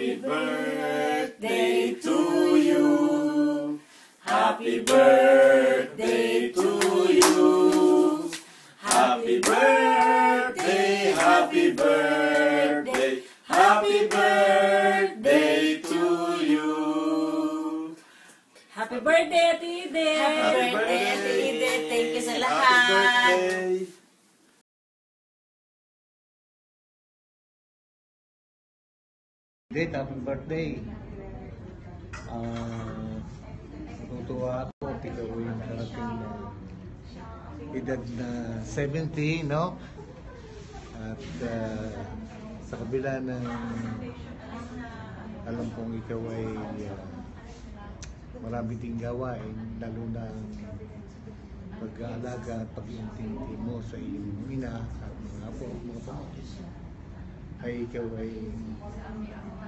Happy birthday to you. Happy birthday to you. Happy birthday, happy birthday, happy birthday to you. Happy birthday, Ate Edith! Happy birthday, Ate Edith! Thank you sa Happy lahat! birthday. Edith, happy birthday. Natutuwa ako at ikaw yung nakarating na edad na 70, no? At sa kabila ng alam kong ikaw ay marami ding gawain, lalo na ang pag-aalaga at pag-iintindi mo sa iyong ina at mga apo, mga pamangkin, ay ikaw ay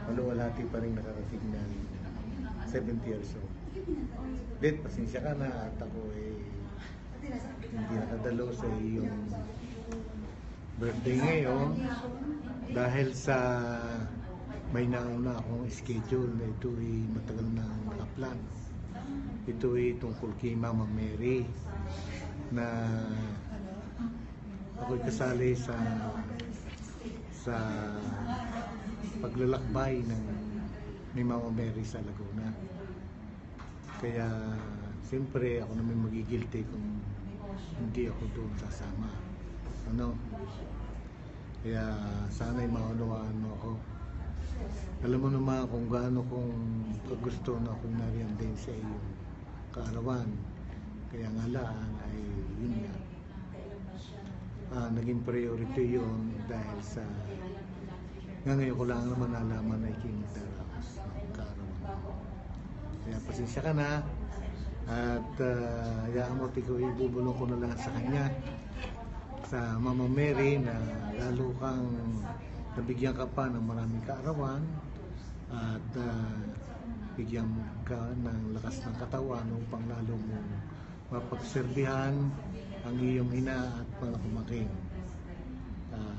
maluwalhati pa rin nakarating ng 70 years old. Dit, pasensya ka na at ako ay hindi nakadalo sa iyong birthday ngayon dahil sa may nauna akong schedule na ito ay matagal na nakaplan. Ito ay tungkol kay Mama Mary na ako'y kasali sa paglalakbay ni Mama Mary sa Laguna. Kaya siyempre ako naman magigilty kung hindi ako doon sasama. Ano? Kaya sana'y maunawaan mo ako. Alam mo naman kung gaano kong kagusto na akong nariyan din sa iyong kaarawan. Kaya nga lang ay yun nga. Naging priority yun dahil sa ngayon ko lang naman nalaman na ikimitaras ng kaarawan ko. Kaya pasensya ka na at hayaan mo ikaw ibubulong ko na lang sa kanya, sa Mama Mary, na lalo kang nabigyan ka pa ng maraming kaarawan at bigyan ka ng lakas ng katawan upang lalo mo mapagserbihan ang iyong ina at mga pamangkin.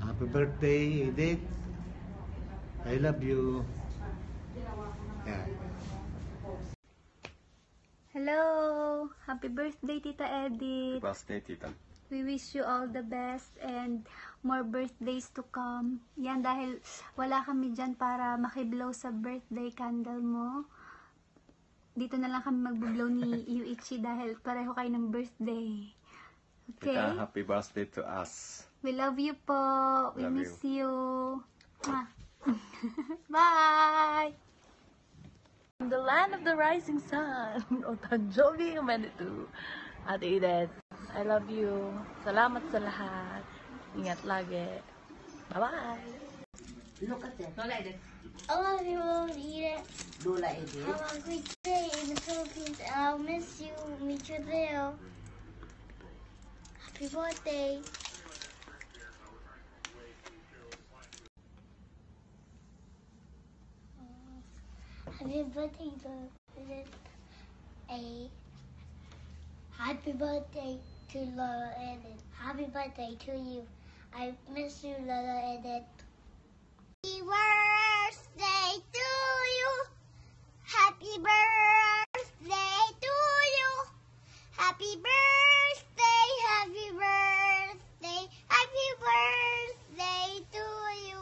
Happy birthday, Edith. I love you. Yeah. Hello! Happy birthday, Tita Edith. Happy birthday, tita. We wish you all the best and more birthdays to come. Yan, dahil wala kami dyan para makiblow sa birthday candle mo. Dito na lang kami magbublow ni Yuichi dahil pareho kayo ng birthday. Okay? Tita, happy birthday to us. We love you po. We Love miss you. Bye! From the land of the rising sun, o Tanjobi Humanitu. Ate Edith, I love you. Salamat sa lahat. Ingat lagi. Bye-bye! Look at that. Lola Edith. I love you, Edith. Lola Edith. Have a great day in the Philippines. I'll miss you. Meet you there. Happy birthday. Happy birthday, Edith. Happy birthday to Lola Edith. Happy birthday to you. I miss you, Lola Edith. Happy birthday to you. Happy birthday to you. Happy birthday, happy birthday, happy birthday to you.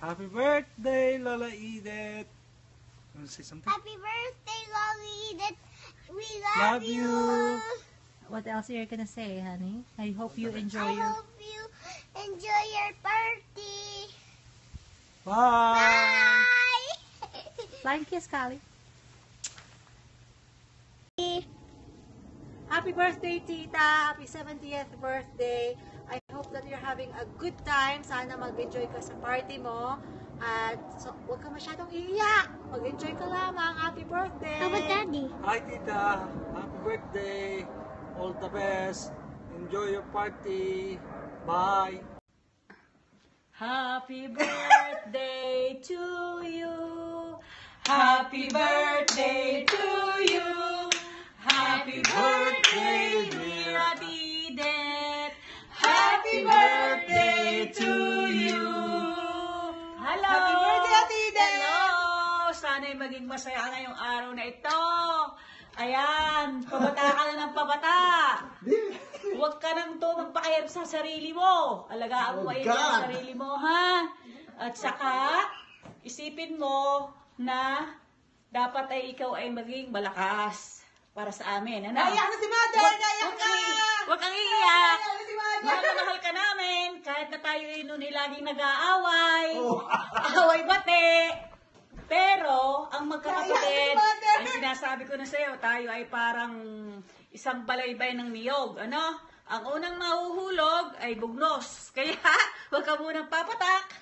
Happy birthday, Lola Edith. You want to say something? Happy birthday, Lola Edith. We Love you. What else are you gonna say, honey? I hope you enjoy I your... hope you enjoy your party. Bye. Bye. Flying kiss, Kali. Happy birthday, Tita! Happy 70th birthday! I hope that you're having a good time. Sana mag-enjoy ka sa party mo. At so, huwag ka masyadong iiyak. Mag-enjoy ka lamang. Happy birthday! How about Daddy? Hi, Tita. Happy birthday. All the best. Enjoy your party. Bye. Happy birthday to you. Happy birthday to you. Happy birthday, dear Edith. Happy birthday to you. Hello. Happy birthday, Ate Edith! Hello. sana'y maging masaya ngayong araw na ito. Ayan, pabata ka na ng pabata. Huwag ka nang to magpakahirap sa sarili mo. Alagaan mo maigi ang sarili mo, ha? At saka, isipin mo na dapat ay ikaw ay maging malakas para sa amin. Ano? Naiyak na si Mother! Naiyak ka! Huwag kang iiyak. Naiyak na si Mother! Mahal na mahal ka namin. Kahit na tayo noon ay laging nag-aaway. Away-bate. Pero, ang magkakapatid, ang sinasabi ko na sa'yo, tayo ay parang isang balaybay ng niyog. Ano? Ang unang mahuhulog ay bugnos. Kaya, huwag ka munang papatak.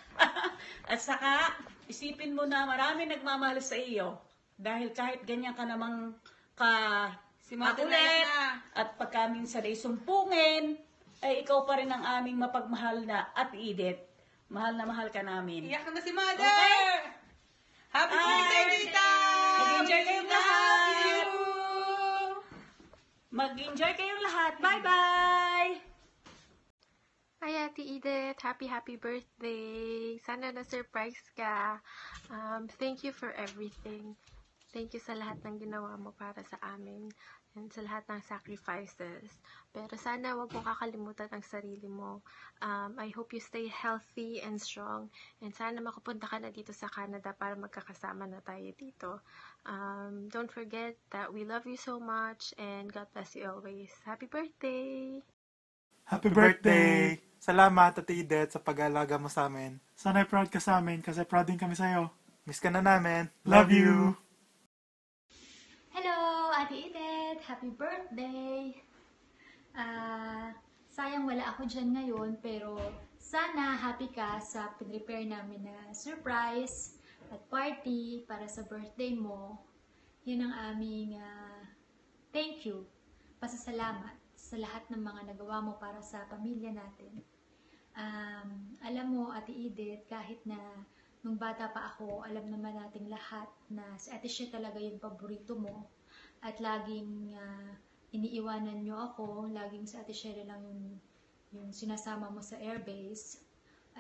At saka, isipin mo na marami nagmamahal sa iyo. Dahil kahit ganyan ka namang makulit, at pagka minsan ay sumpungin, ay ikaw pa rin ang aming mapagmahal na at Edith. Mahal na mahal ka namin. Iyak na si Mother! Okay? Happy birthday, Rita! Mag-enjoy kayong lahat! Mag-enjoy kayong lahat! Bye-bye! Hi, Ate Edith. Happy birthday. Sana na-surprise ka. Thank you for everything. Thank you sa lahat ng ginawa mo para sa amin and sa lahat ng sacrifices. Pero sana wag mo kakalimutan ang sarili mo. I hope you stay healthy and strong. And sana makapunta ka na dito sa Canada para magkakasama na tayo dito. Don't forget that we love you so much and God bless you always. Happy birthday! Happy birthday! Salamat, Ate Edith, sa pag-aalaga mo sa amin. Sana'y proud ka sa amin kasi proud din kami sa'yo. Miss ka na namin. Love you! Hello, Ate Edith! Happy birthday! Sayang wala ako dyan ngayon, pero sana happy ka sa pinrepare namin na surprise at party para sa birthday mo. Yan ang aming thank you, pasasalamat sa lahat ng mga nagawa mo para sa pamilya natin. Alam mo, Ate Edith, kahit na nung bata pa ako, alam naman nating lahat na si Ate Shea talaga yung paborito mo. At laging iniiwanan nyo ako, laging si Ate Shea lang yung sinasama mo sa airbase.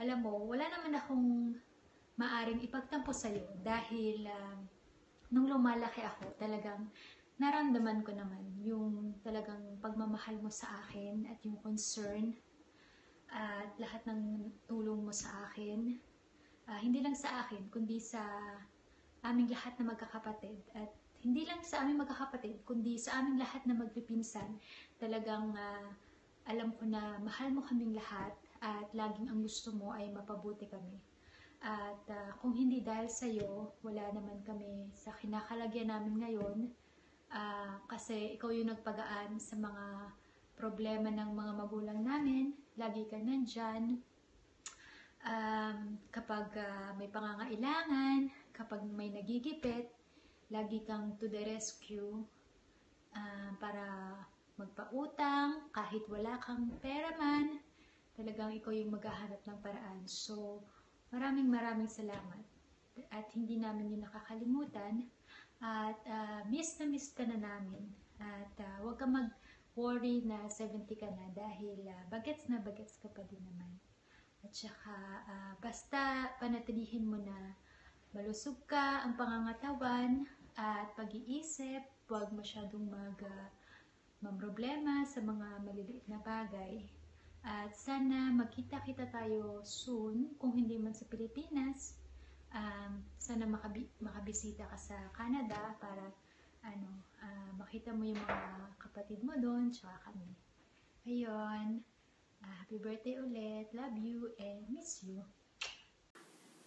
Alam mo, wala naman akong maaring ipagtampo sa'yo dahil nung lumalaki ako, talagang naramdaman ko naman yung talagang pagmamahal mo sa akin at yung concern at lahat ng tulong mo sa akin. Hindi lang sa akin, kundi sa aming lahat na magkakapatid. At hindi lang sa aming magkakapatid, kundi sa aming lahat na magpipinsan. Talagang alam ko na mahal mo kaming lahat at laging ang gusto mo ay mapabuti kami. At kung hindi dahil sa'yo, wala naman kami sa kinakalagyan namin ngayon. Kasi ikaw yung nagpagaan sa mga problema ng mga magulang namin. Lagi ka nandyan. Kapag may pangangailangan, kapag may nagigipit, lagi kang to the rescue para magpautang, kahit wala kang pera man, talagang ikaw yung maghahanap ng paraan. So, maraming salamat. At hindi namin yun nakakalimutan. At miss ka na namin. At huwag kang mag-worry na 70 ka na dahil bagets ka pa din naman. At saka, basta panatilihin mo na malusog ka ang pangangatawan at pag-iisip, huwag masyadong mamroblema sa mga maliliit na bagay. At sana magkita-kita tayo soon, kung hindi man sa Pilipinas. Sana makabisita ka sa Canada para makita mo yung mga kapatid mo doon, tsaka kami. Ayun. Happy birthday ulit. Love you and miss you.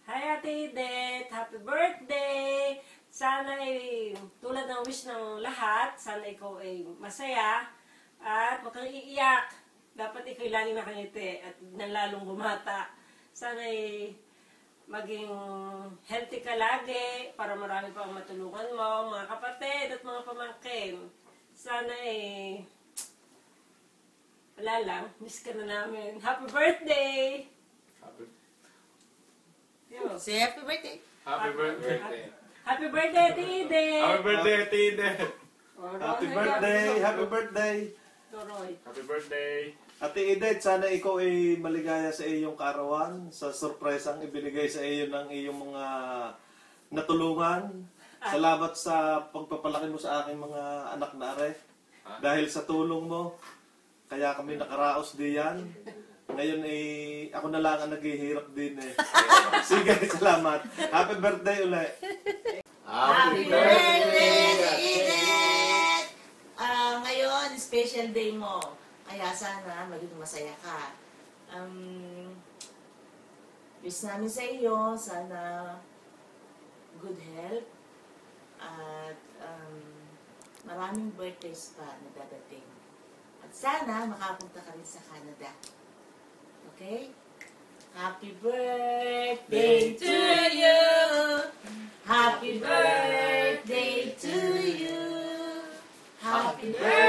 Hi, Ate Edith! Happy birthday! Sana ay tulad ng wish ng lahat, sana ikaw ay masaya at huwag kang iiyak. Dapat ikaw lagi nakangiti at nalalong bumata. Sana ay maging healthy ka lagi para marami pang matulungan mo, mga kapatid at mga pamangkin. Sana ay wala lang, miss ka na namin. Happy birthday! Say happy birthday! Happy birthday! Happy birthday, Ate Edith! Happy birthday, Ate Edith! Happy birthday! Happy birthday! Happy birthday! Ate Edith, sana ikaw ay maligaya sa iyong kaarawan, sa surpresang ibinigay sa iyo ng iyong mga natulungan. Salamat sa pagpapalaki mo sa aking mga anak na are. Dahil sa tulong mo, kaya kami nakaraos diyan. Ngayon ako na lang ang naghihirap din eh. Sige, salamat. Happy birthday ulit. Happy birthday, Edith! Ngayon, special day mo. Kaya sana maging masaya ka. Wish namin sa iyo, sana good health at maraming birthdays pa na dadating. At sana makapunta ka rin sa Canada. Okay? Happy birthday to you! Happy birthday to you! Happy birthday!